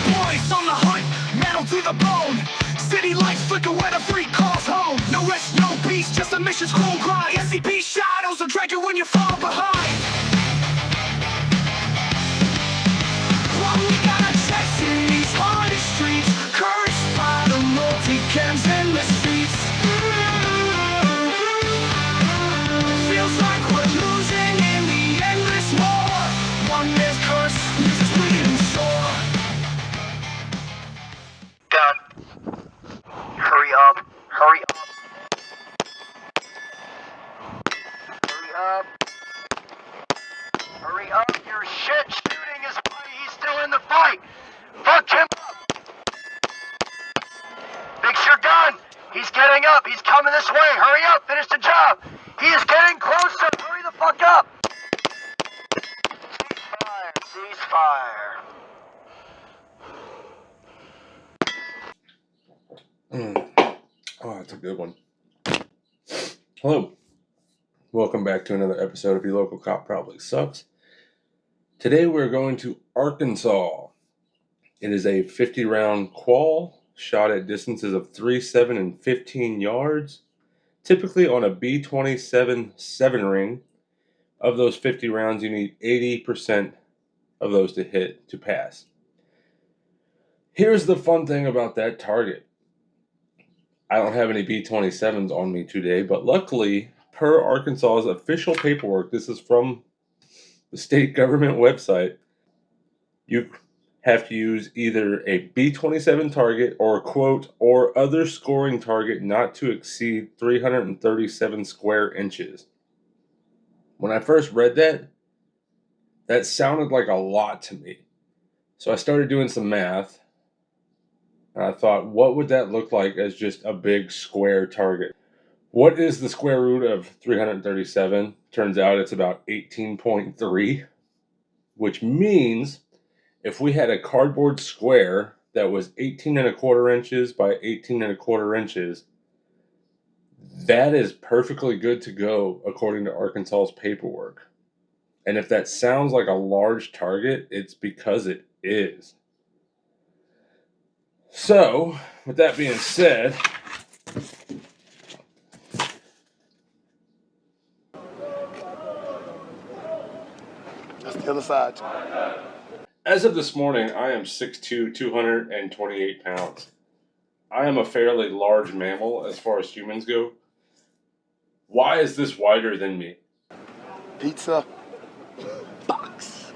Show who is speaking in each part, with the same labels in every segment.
Speaker 1: Boys on the hunt, metal to the bone. City lights flicker when a freak calls home. No rest, no peace, just a mission's cruel grind. SCP shadows will drag you when you fall behind. What we gotta chase in these haunted streets, cursed by the multicams in the streets. Feels like we're losing in the endless war. One man's curse leaves us bleeding sore.
Speaker 2: God. Hurry up. Hurry up. Hurry up. Hurry up. Your shit shooting his buddy. He's still in the fight. Fuck him up. Fix your gun. He's getting up. He's coming this way. Hurry up. Finish the job. He is getting closer. Hurry the fuck up. Ceasefire. Ceasefire.
Speaker 3: Oh, that's a good one. Hello. Welcome back to another episode of Your Local Cop Probably Sucks. Today we're going to Arkansas. It is a 50-round qual shot at distances of 3, 7, and 15 yards, typically on a B27 7-ring. Of those 50 rounds, you need 80% of those to hit to pass. Here's the fun thing about that target. I don't have any B27s on me today, but luckily, per Arkansas's official paperwork, this is from the state government website, you have to use either a B27 target or, quote, or other scoring target not to exceed 337 square inches. When I first read that, that sounded like a lot to me. So I started doing some math. And I thought, what would that look like as just a big square target? What is the square root of 337? Turns out it's about 18.3, which means if we had a cardboard square that was 18¼ inches by 18¼ inches, that is perfectly good to go according to Arkansas's paperwork. And if that sounds like a large target, it's because it is. So, with that being said,
Speaker 4: That's the other side.
Speaker 3: as of this morning, I am 6'2", 228 pounds. I am a fairly large mammal as far as humans go. Why is this wider than me?
Speaker 4: Pizza. Box.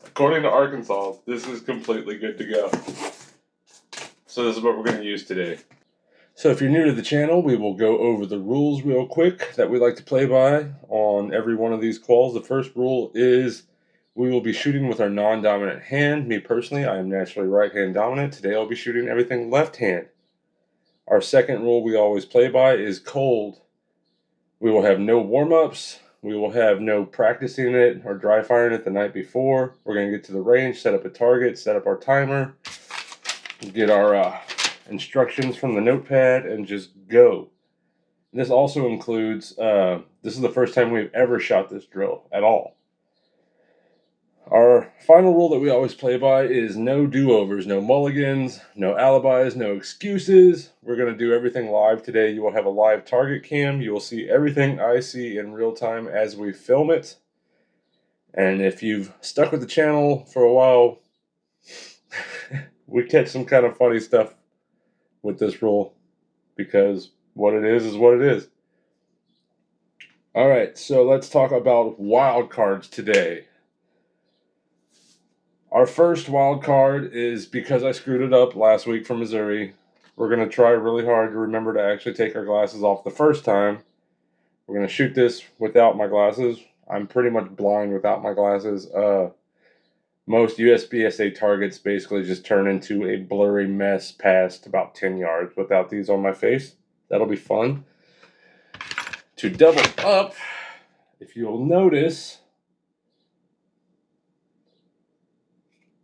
Speaker 3: According to Arkansas, this is completely good to go. So this is what we're going to use today. So if you're new to the channel, we will go over the rules real quick that we like to play by on every one of these quals. The first rule is we will be shooting with our non-dominant hand. Me personally, I am naturally right-hand dominant. Today I'll be shooting everything left-hand. Our second rule we always play by is cold. We will have no warm-ups. We will have no practicing it or dry firing it the night before. We're going to get to the range, set up a target, set up our timer, get our instructions from the notepad, and just go. And this also includes, this is the first time we've ever shot this drill at all. Our final rule that we always play by is no do-overs, no mulligans, no alibis, no excuses. We're going to do everything live today. You will have a live target cam. You will see everything I see in real time as we film it. And if you've stuck with the channel for a while, we catch some kind of funny stuff with this rule because what it is what it is. All right, so let's talk about wild cards today. Our first wild card is because I screwed it up last week for Missouri. We're going to try really hard to remember to actually take our glasses off the first time. We're going to shoot this without my glasses. I'm pretty much blind without my glasses. Most USPSA targets basically just turn into a blurry mess past about 10 yards without these on my face. That'll be fun. To double up, if you'll notice,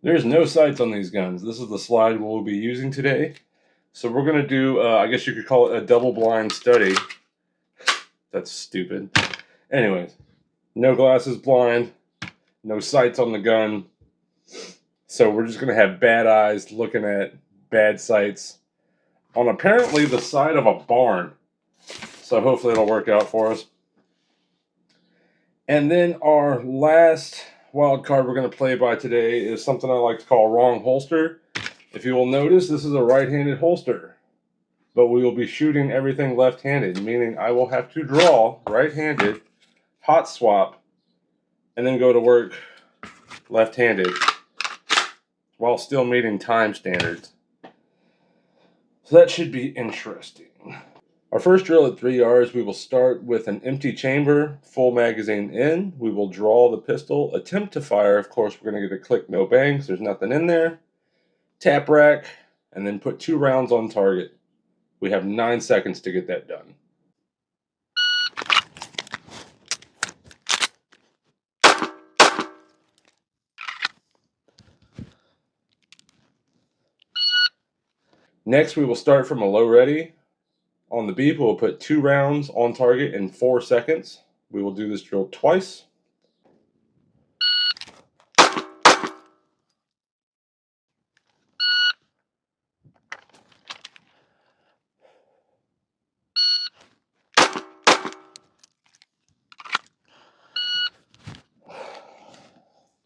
Speaker 3: there's no sights on these guns. This is the slide we'll be using today. So we're going to do, I guess you could call it a double-blind study. That's stupid. Anyways, no glasses blind, no sights on the gun. So we're just going to have bad eyes looking at bad sights on apparently the side of a barn. So hopefully it'll work out for us. And then our last wild card we're going to play by today is something I like to call wrong holster. If you will notice, this is a right-handed holster, but we will be shooting everything left-handed, meaning I will have to draw right-handed, hot swap, and then go to work left-handed while still meeting time standards. So that should be interesting. Our first drill at 3 yards, we will start with an empty chamber, full magazine in. We will draw the pistol, attempt to fire. Of course, we're going to get a click, no bangs. There's nothing in there. Tap rack, and then put 2 rounds on target. We have 9 seconds to get that done. Next, we will start from a low ready. On the beep, we'll put 2 rounds on target in 4 seconds. We will do this drill twice.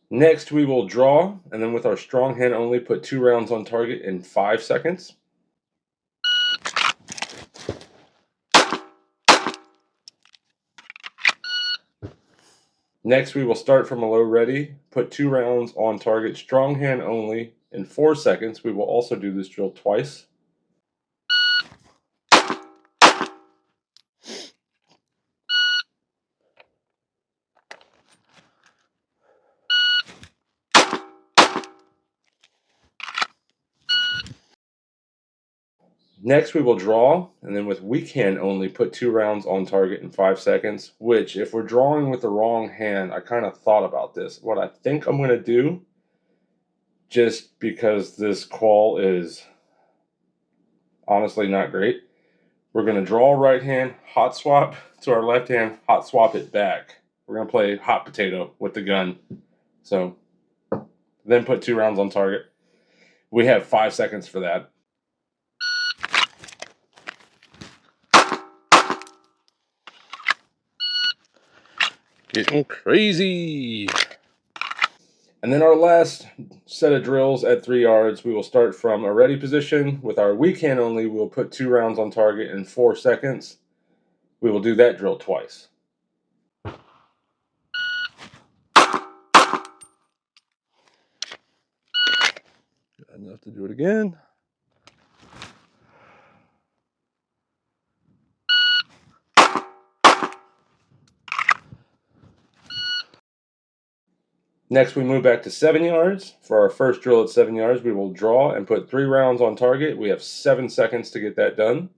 Speaker 3: Next, we will draw, and then with our strong hand only, put 2 rounds on target in 5 seconds. Next, we will start from a low ready, put 2 rounds on target, strong hand only, in 4 seconds. We will also do this drill twice. Next, we will draw, and then with weak hand only, put 2 rounds on target in 5 seconds, which, if we're drawing with the wrong hand, I kind of thought about this. What I think I'm going to do, just because this qual is honestly not great, we're going to draw right hand, hot swap to our left hand, hot swap it back. We're going to play hot potato with the gun. So, then put 2 rounds on target. We have 5 seconds for that. Getting crazy. And then our last set of drills at 3 yards, we will start from a ready position. With our weak hand only, we'll put 2 rounds on target in 4 seconds. We will do that drill twice. Got enough to do it again. Next, we move back to 7 yards. For our first drill at 7 yards, we will draw and put 3 rounds on target. We have 7 seconds to get that done.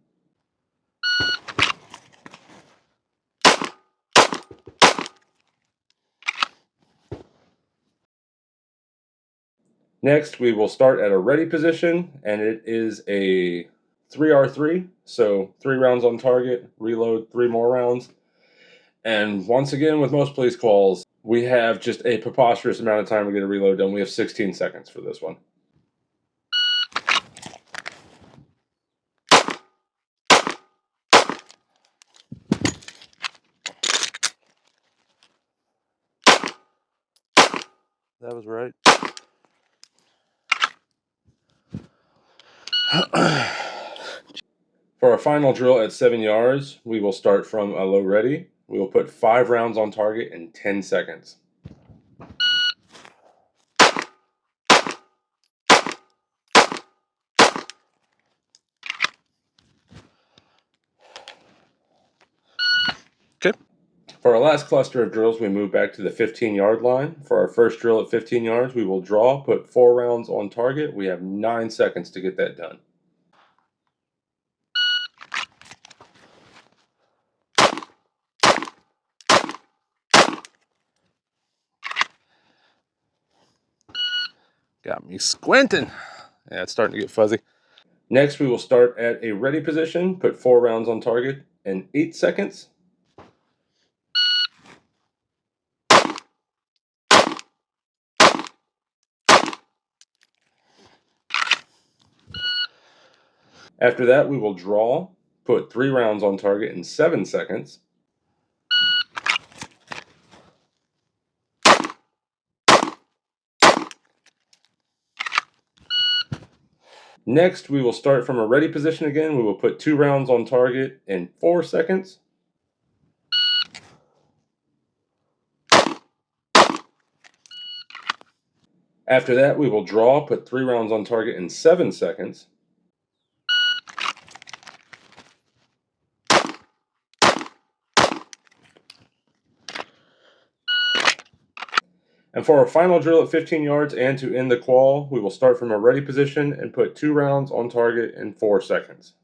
Speaker 3: Next, we will start at a ready position, and it is a 3R3, so 3 rounds on target, reload 3 more rounds. And once again, with most police calls, we have just a preposterous amount of time to get a reload done. We have 16 seconds for this one. That was right. For our final drill at 7 yards, we will start from a low ready. We will put 5 rounds on target in 10 seconds. Okay. For our last cluster of drills, we move back to the 15-yard line. For our first drill at 15 yards, we will draw, put 4 rounds on target. We have 9 seconds to get that done. Got me squinting. Yeah, it's starting to get fuzzy. Next, we will start at a ready position, put 4 rounds on target in 8 seconds. After that, we will draw, put 3 rounds on target in 7 seconds. Next, we will start from a ready position again. We will put 2 rounds on target in 4 seconds. After that, we will draw, put 3 rounds on target in 7 seconds. And for our final drill at 15 yards and to end the qual, we will start from a ready position and put 2 rounds on target in 4 seconds.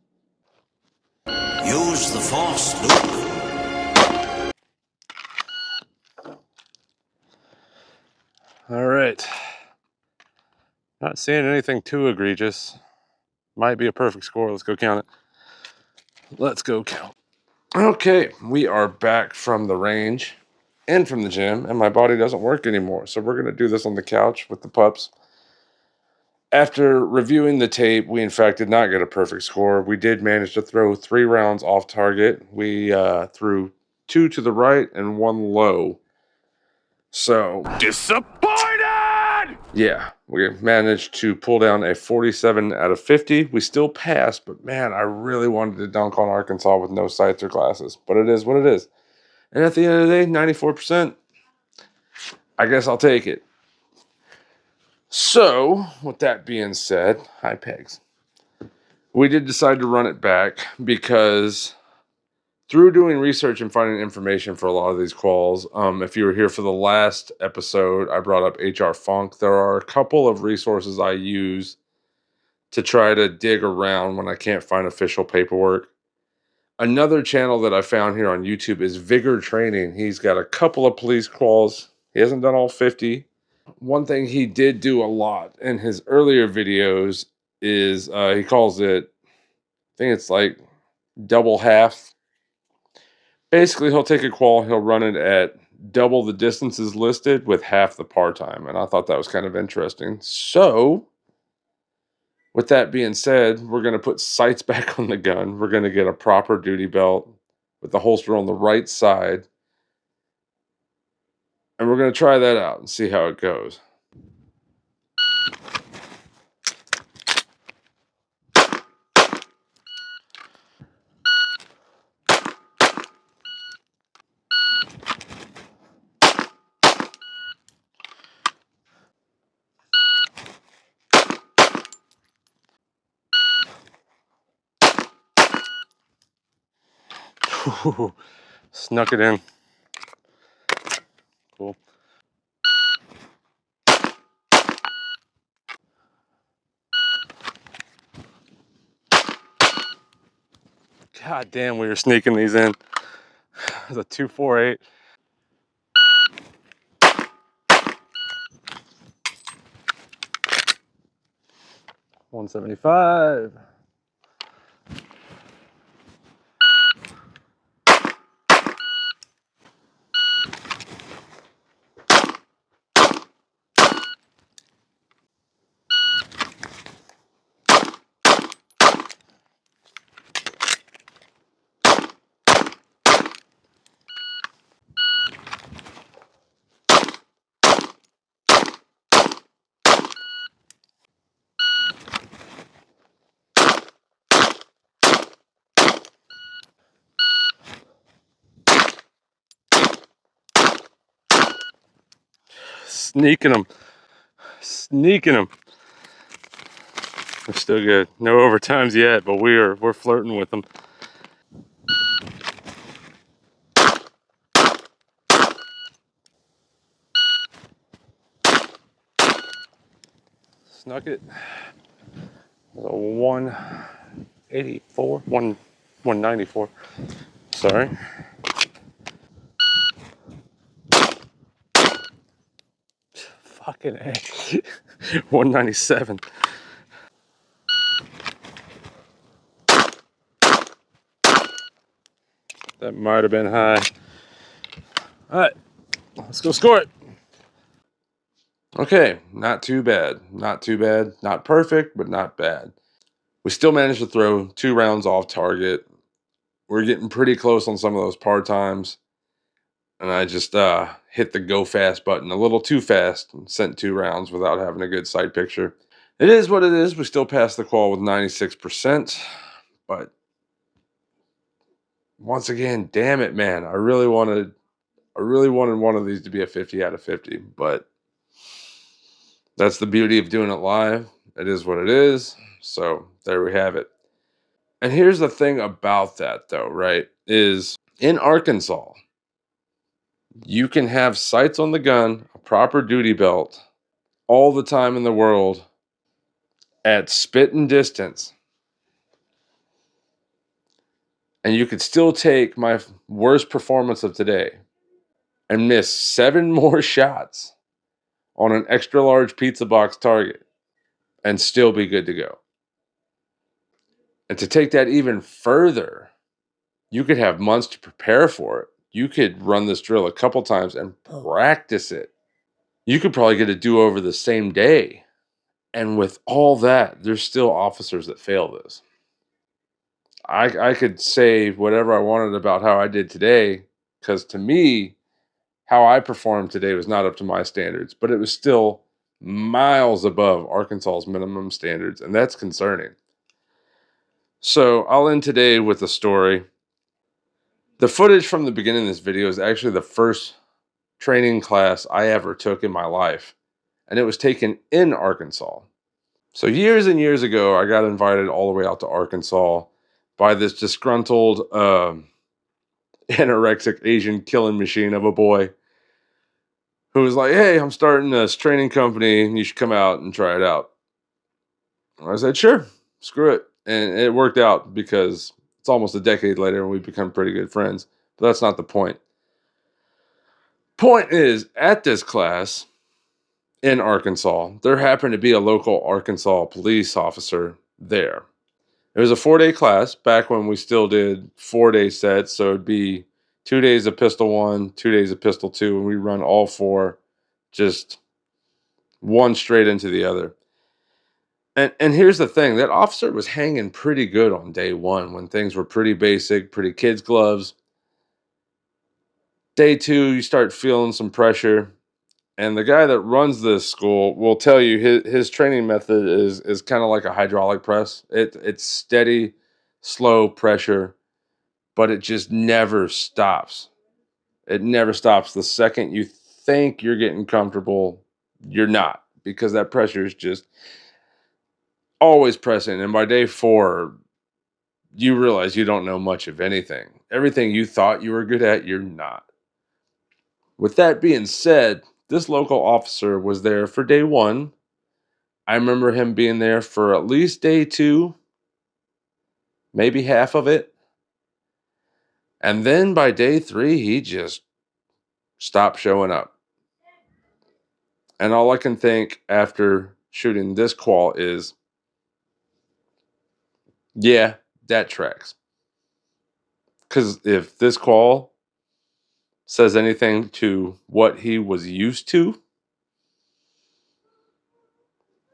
Speaker 5: Use the force, Luke.
Speaker 3: All right. Not seeing anything too egregious. Might be a perfect score. Let's go count it. Let's go count. Okay, we are back from the range and from the gym, and my body doesn't work anymore. So we're going to do this on the couch with the pups. After reviewing the tape, we in fact did not get a perfect score. We did manage to throw 3 rounds off target. We threw 2 to the right and 1 low. So
Speaker 1: Disappointed!
Speaker 3: yeah, we managed to pull down a 47 out of 50. We still passed, but man, I really wanted to dunk on Arkansas with no sights or glasses. But it is what it is. And at the end of the day, 94%. I guess I'll take it. So, with that being said, hi Pegs. We did decide to run it back because through doing research and finding information for a lot of these quals, if you were here for the last episode, I brought up HR Funk. There are a couple of resources I use to try to dig around when I can't find official paperwork. Another channel that I found here on YouTube is Vigor Training. He's got a couple of police quals. He hasn't done all 50. One thing he did do a lot in his earlier videos is he calls it, I think it's like double half. Basically, he'll take a qual, he'll run it at double the distances listed with half the par time. And I thought that was kind of interesting. So, with that being said, we're going to put sights back on the gun. We're going to get a proper duty belt with the holster on the right side. And we're going to try that out and see how it goes. Snuck it in. Cool. God damn, we were sneaking these in. It was a 248. $175. Sneaking them. Sneaking them. We're still good. No overtimes yet, but we're flirting with them. Snuck it. A 184, 194. Sorry. Fucking A. 197. That might have been high. All right, let's go score it. Okay, not too bad. Not too bad. Not perfect, but not bad. We still managed to throw 2 rounds off target. We're getting pretty close on some of those par times. And I just hit the go fast button a little too fast and sent 2 rounds without having a good sight picture. It is what it is. We still passed the qual with 96%. But once again, damn it, man. I really wanted one of these to be a 50 out of 50. But that's the beauty of doing it live. It is what it is. So there we have it. And here's the thing about that, though, right? Is in Arkansas, you can have sights on the gun, a proper duty belt, all the time in the world at spitting distance. And you could still take my worst performance of today and miss 7 more shots on an extra large pizza box target and still be good to go. And to take that even further, you could have months to prepare for it. You could run this drill a couple times and practice it. You could probably get a do-over the same day. And with all that, there's still officers that fail this. I could say whatever I wanted about how I did today, because to me, how I performed today was not up to my standards, but it was still miles above Arkansas's minimum standards, and that's concerning. So I'll end today with a story. The footage from the beginning of this video is actually the first training class I ever took in my life, and it was taken in Arkansas. So years and years ago, I got invited all the way out to Arkansas by this disgruntled anorexic Asian killing machine of a boy who was like, "Hey, I'm starting this training company and you should come out and try it out." And I said, "Sure, screw it." And it worked out because it's almost a decade later and we've become pretty good friends. But that's not the point. Point is, at this class in Arkansas, there happened to be a local Arkansas police officer there. It was a 4-day class back when we still did 4-day sets. So it'd be 2 days of pistol 1, 2 days of pistol 2, and we run all 4, just one straight into the other. And here's the thing, that officer was hanging pretty good on day 1 when things were pretty basic, pretty kids' gloves. Day 2, you start feeling some pressure. And the guy that runs this school will tell you his training method is kind of like a hydraulic press. It's steady, slow pressure, but it just never stops. It never stops. The second you think you're getting comfortable, you're not, because that pressure is just always pressing. And by day 4, you realize you don't know much of anything. Everything you thought you were good at, you're not. With that being said, this local officer was there for day 1. I remember him being there for at least day 2, maybe half of it. And then by day 3, he just stopped showing up. And all I can think after shooting this qual is, yeah, that tracks. Because if this qual says anything to what he was used to,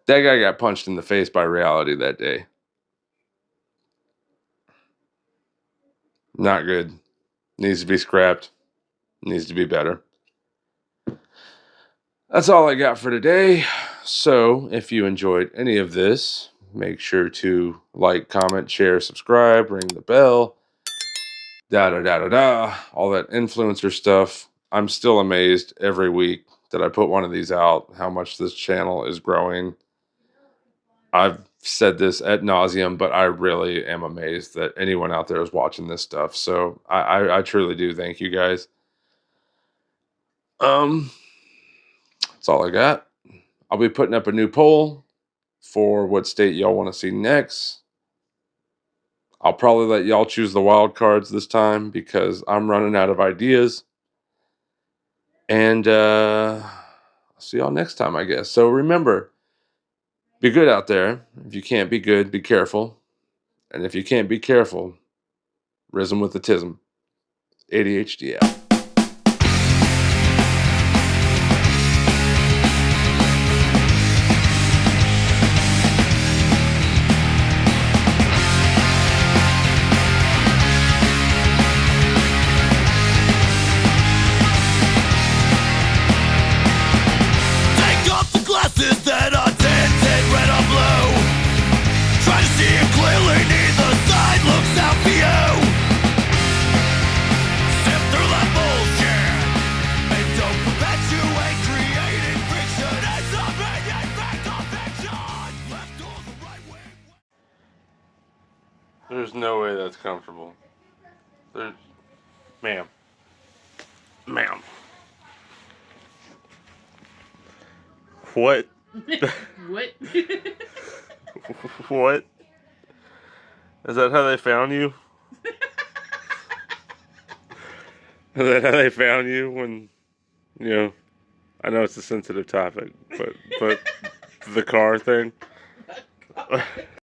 Speaker 3: that guy got punched in the face by reality that day. Not good. Needs to be scrapped. Needs to be better. That's all I got for today. So if you enjoyed any of this, make sure to like, comment, share, subscribe, ring the bell, all that influencer stuff. I'm still amazed every week that I put one of these out, how much this channel is growing. I've said this ad nauseum, but I really am amazed that anyone out there is watching this stuff. So I truly do thank you guys. That's all I got. I'll be putting up a new poll for what state y'all want to see next. I'll probably let y'all choose the wild cards this time because I'm running out of ideas. And I'll see y'all next time, I guess. So remember, be good out there. If you can't be good, be careful. And if you can't be careful, risen with the tism. ADHD out.
Speaker 1: Take off the glasses that are tinted red or blue. Try to see it clearly, neither side looks out for you. Sift through that bullshit and don't perpetuate creating fiction as opinion, fact or fiction. Left or the right wing.
Speaker 3: There's no way that's comfortable. Ma'am. Ma'am. What?
Speaker 5: What?
Speaker 3: What? Is that how they found you? Is that how they found you when, I know it's a sensitive topic, but the car thing?